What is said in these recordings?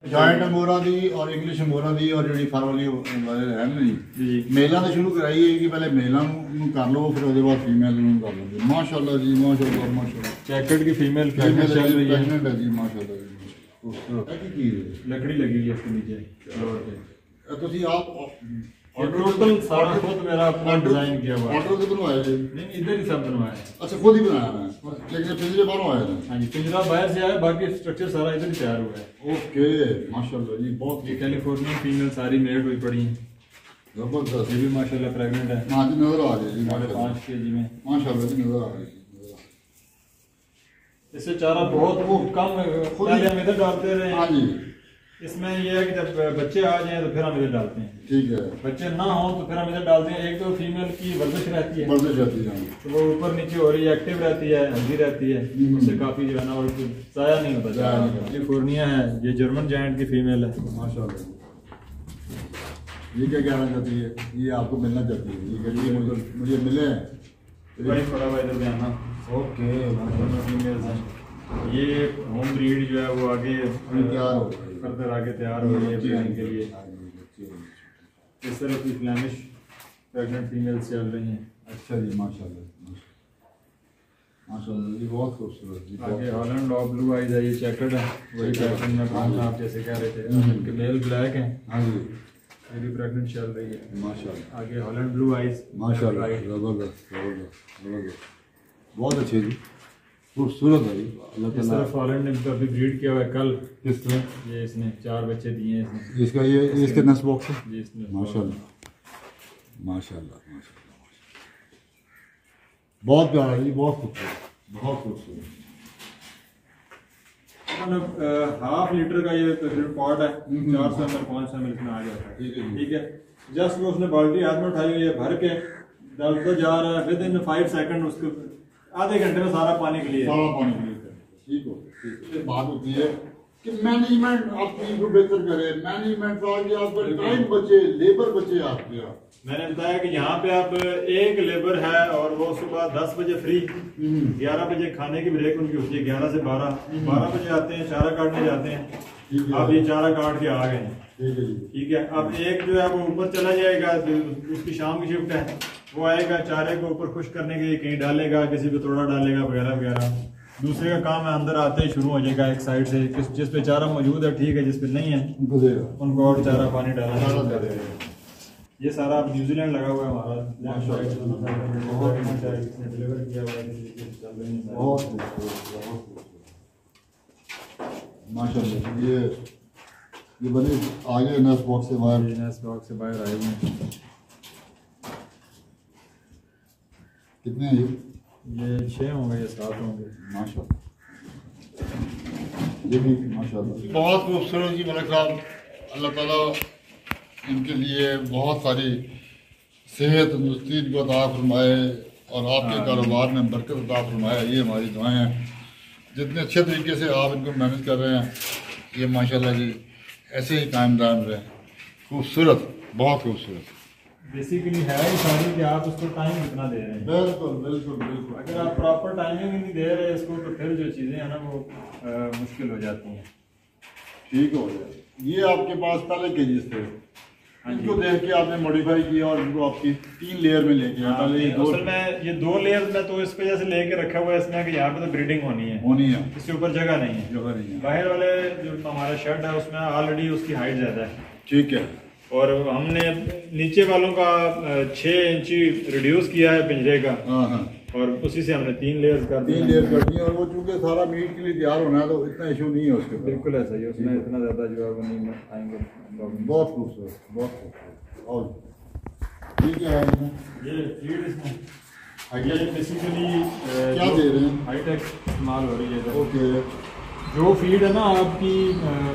Giant angora दी और English angora दी और जी फर वाली वाले है ना जी मेलों तो शुरू कराई है कि पहले मेलों कर लो फिर उसके बाद फीमेल कर लो। माशाल्लाह जी माशाल्लाह माशाल्लाह। चेकर्ड की फीमेल प्रेग्नेंट है जी माशाल्लाह जी। लकड़ी लगी हुई है इसके नीचे फ्लोर पे। तो आप और टोटल सारा खुद मेरा अपना डिजाइन किया हुआ है। ऑर्डर से बनवाया जी? नहीं इधर ही सब बनवाया है। अच्छा खुद ही बनाया है लेकिन पिंजरे बाहरों आया था? हाँ जी पिंजरा बाहर से आया बाकी स्ट्रक्चर सारा इधर ही तैयार हुआ है। ओके माशाल्लाह जी बहुत। ये कैलिफोर्नियन फीमेल सारी मेड हुई पड़ी हैं जबरदस्त। ये भी माशाल्लाह प्रेग्नेंट है। हाँ जी नजर आ रही है जी 5 kg में माशाल्लाह जी नजर आ रही है। इससे चारा बहुत वो कम पहले हम इधर डालते रहे। हाँ जी इसमें यह है कि जब बच्चे आ जाएं तो फिर हम इधर डालते हैं। ठीक है। बच्चे ना हो तो फिर हम इधर डालते हैं। एक तो फीमेल की वर्जिश रहती है तो वो ऊपर नीचे हो रही है एक्टिव रहती है हेल्दी रहती है उससे काफी जो है ना और ज़ाया नहीं होता। कैलिफोर्निया है ये जर्मन जायंट की फीमेल है माशाल्लाह। ये क्या कहना चाहती है? ये आपको मिलना चाहती है? ये कहती है मुझे मिले वही पड़ा हुआ इधर ध्यान। ओके फीमेल्स हैं। ये होम ब्रीड जो है वो आगे फर्दर आगे तैयार हो रही है ब्रीडिंग के लिए। इस तरह की फ्लैमिश प्रेग्नेंट फीमेल्स चल रही हैं। अच्छा जी माशाल्लाह माशाल्लाह जी बहुत खूबसूरत जी। आगे हॉलैंड और ब्लू आइज है ये चेकर्ड है वही पैटर्न में काम आप जैसे कह रहे थे। इनके मेल ब्लैक हैं। हाँ जी ये भी प्रेग्नेंट चल रही है माशाल्लाह। आगे हॉलैंड ब्लू आइज माशाल्लाह जबरदस्त जबरदस्त जबरदस्त बहुत अच्छे जी खूबसूरत है। अल्लाह इस ताला तरफ हॉलैंड ने अभी ब्रीड किया हुआ है कल। किस तरह? ये इसने 4 बच्चे दिए हैं इसने। इसका ये इसके नेक्स्ट बॉक्स है जी इसने माशाल्लाह माशाल्लाह माशाल्लाह बहुत प्यारा जी बहुत खूबसूरत बहुत खूबसूरत। मतलब हाफ लीटर का ये पॉट है 400 ml 500 ml इसमें आ जाता है। ठीक है जस्ट वो उसने बाल्टी हाथ में उठाई हुई है भर के डालता जा रहा है। विद इन 5 सेकंड उसको आधे घंटे में सारा पानी क्लियर सारा पानी क्लियर। ठीक हो ठीक है। बात होती है कि मैनेजमेंट आप चीज को बेहतर करे मैनेजमेंट का आगे आपका टाइम बचे लेबर बचे आपके। मैंने बताया कि यहाँ पे आप एक लेबर है और वो सुबह 10 बजे फ्री 11 बजे खाने की ब्रेक उनकी होती है 11 से 12 बजे आते हैं चारा काटने जाते हैं। अब ये चारा काट के आ गए हैं। ठीक है अब एक जो है वो ऊपर चला जाएगा उसकी शाम की शिफ्ट है वो आएगा चारे को ऊपर खुश करने के लिए कहीं डालेगा किसी पे थोड़ा डालेगा वगैरह वगैरह। दूसरे का काम है अंदर आते ही शुरू हो जाएगा एक साइड से जिस पे चारा मौजूद है ठीक है जिस पे नहीं है उनको और चारा पानी डालना। ये सारा अब न्यूजीलैंड लगा हुआ है हमारा डिलीवर किया हुआ है माशाल्लाह। ये बने आगे नेस्ट बॉक्स से बाहर आए हुए हैं। कितने हैं ये 6 होंगे या 7 होंगे माशाल्लाह। ये भी माशाल्लाह बहुत खूबसूरत जी मलिक साहब। अल्लाह ताला इनके लिए बहुत सारी सेहत तंदुरुस्ती को अता फरमाए और आपके कारोबार में बरकत अता फरमाए ये हमारी दुआएं हैं। जितने अच्छे तरीके से आप इनको मैनेज कर रहे हैं ये माशाल्लाह जी ऐसे ही कायम दायम रहे। खूबसूरत बहुत खूबसूरत। बेसिकली है ही सारी कि आप उसको टाइम कितना दे रहे हैं। बिल्कुल बिल्कुल बिल्कुल। अगर आप प्रॉपर टाइमिंग नहीं दे रहे इसको तो फिर जो चीज़ें हैं ना वो मुश्किल हो जाती हैं। ठीक हो गया। ये आपके पास पहले केजेस थे इनको देख के आपने मॉडिफाई किया और इनको आपकी 3 लेयर में लेके आया। पहले ये 2 लेयर में तो इस वजह से लेके रखा हुआ है इसमें कि यहाँ पे तो ब्रीडिंग होनी है इसके ऊपर जगह नहीं है। बाहर वाले जो हमारा शेड है उसमें ऑलरेडी उसकी हाइट ज़्यादा है। ठीक है और हमने नीचे वालों का 6 इंची रिड्यूस किया है पिंजरे का और उसी से हमने 3 लेयर कर दी और वो चूंकि सारा मीट के लिए तैयार होना है तो इतना इशू नहीं है उसके। बिल्कुल ऐसा ही उसमें इतना ज़्यादा जो है वो नहीं आएंगे। बहुत खूबसूरत बहुत खूबसूरत। और ये क्या है ये फीड इसमें ये बेसिकली क्या दे रहे हैं? हाईटेक इस्तेमाल हो रही है। ओके जो फीड है ना आपकी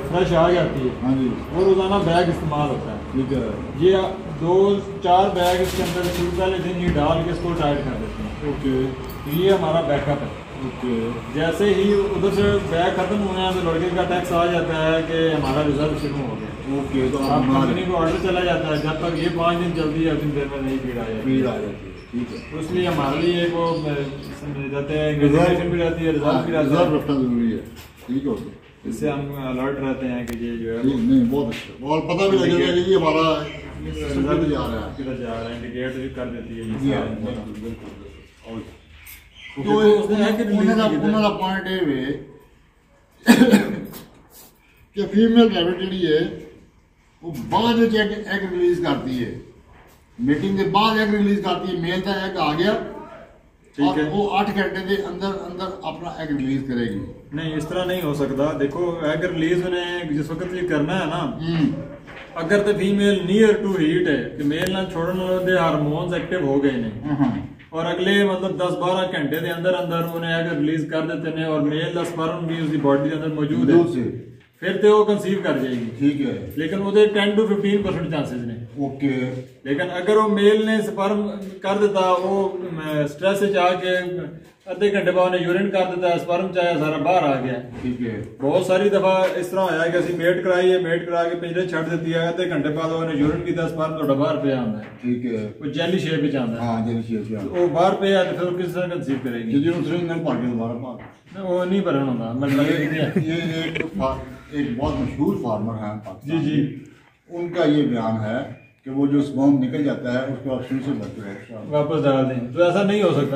फ्रेश आ जाती है। हाँ जी वो रोज़ाना बैग इस्तेमाल होता है। ठीक है ये 2-4 बैग इसके अंदर शुरू वाले दिन ही डाल के इसको टाइट कर देते हैं। ओके तो ये हमारा बैकअप है। ओके जैसे ही उधर से बैग खत्म हुए हैं तो लड़के का टैक्स आ जाता है कि हमारा रिजर्व शुरू हो गया। ओके तो आप कंपनी को ऑर्डर चला जाता है जब तक ये 5 दिन चलती है उतनी देर में नहीं फीड आ जाती है। ठीक है तो इसलिए हमारे लिए एक वो जाते हैं भी रहती है रिजर्व भी रहती है। रखना जरूरी है। ठीक है इससे हम अलर्ट रहते हैं कि ये जो है नहीं नहीं, बहुत अच्छा, और पता भी लगेगा कि ये हमारा रिजल्ट जा रहा है। किधर जा रहा है, इंडिकेट भी कर देती है जी ये हाँ, सारा। बिल्कुल बिल्कुल। और तो तो ਉਹਨਾਂ ਦਾ ਪੁਆਇੰਟ ਇਹ ਵੇ ਕਿ ਫੀਮੇਲ ਰੈਬਿਟ ਜਿਹੜੀ ਹੈ ਉਹ ਬਾਅਦ ਵਿੱਚ ਐਗ ਰਿਲੀਜ਼ ਕਰਦੀ ਹੈ, ਮੀਟਿੰਗ ਦੇ ਬਾਅਦ ਐਗ ਰਿਲੀਜ਼ ਕਰਦੀ ਹੈ। ਮੇਲ ਦਾ ਐਗ ਆ ਗਿਆ, ठीक है। वो 8 घंटे के अंदर अंदर अपना एग रिलीज करेगी। नहीं, इस तरह नहीं हो सकता। देखो एग रिलीज उन्हें जिस वक्त ये करना है ना, अगर तो फीमेल नियर टू हीट है कि मेल ना छोड़ने वाले हार्मोन्स एक्टिव हो गए ने और अगले मतलब 10-12 घंटे के अंदर अंदर उन्हें एग रिलीज कर देते हैं और मेल का स्पर्म भी उसकी बॉडी के अंदर मौजूद है, फिर तो वो कंसीव कर जाएगी। ठीक है, लेकिन वो 10 to 15% चांसेस ने। ओके। लेकिन अगर वो मेल ने स्पर्म कर देता, वो स्ट्रेस से आके आधे घंटे बाद उन्हें यूरिन कर देता, स्पर्म चाहे सारा बाहर आ गया। ठीक है। बहुत सारी दफा इस तरह होया कि असं मेट कराई है, मेट करा के पिंजरे छड़ देती है, आधे घंटे बाद उन्हें यूरिन किया, स्पर्म तो बाहर पे आता है। ठीक है। वो जेली शेप में आता है। हाँ, जेली शेप में। वो बाहर पे आता है, फिर किस तरह कंसीव करेगी? जो सिरिंज में भर के दोबारा भर, वो नहीं भरना होता। मतलब ये एक बहुत मशहूर फार्मर है पाकिस्तान जी, में। उनका ये बयान है कि वो जो स्पर्म निकल जाता है उसको आप शुरू से भरते हैं, वापस डाल दें, तो ऐसा नहीं हो सकता।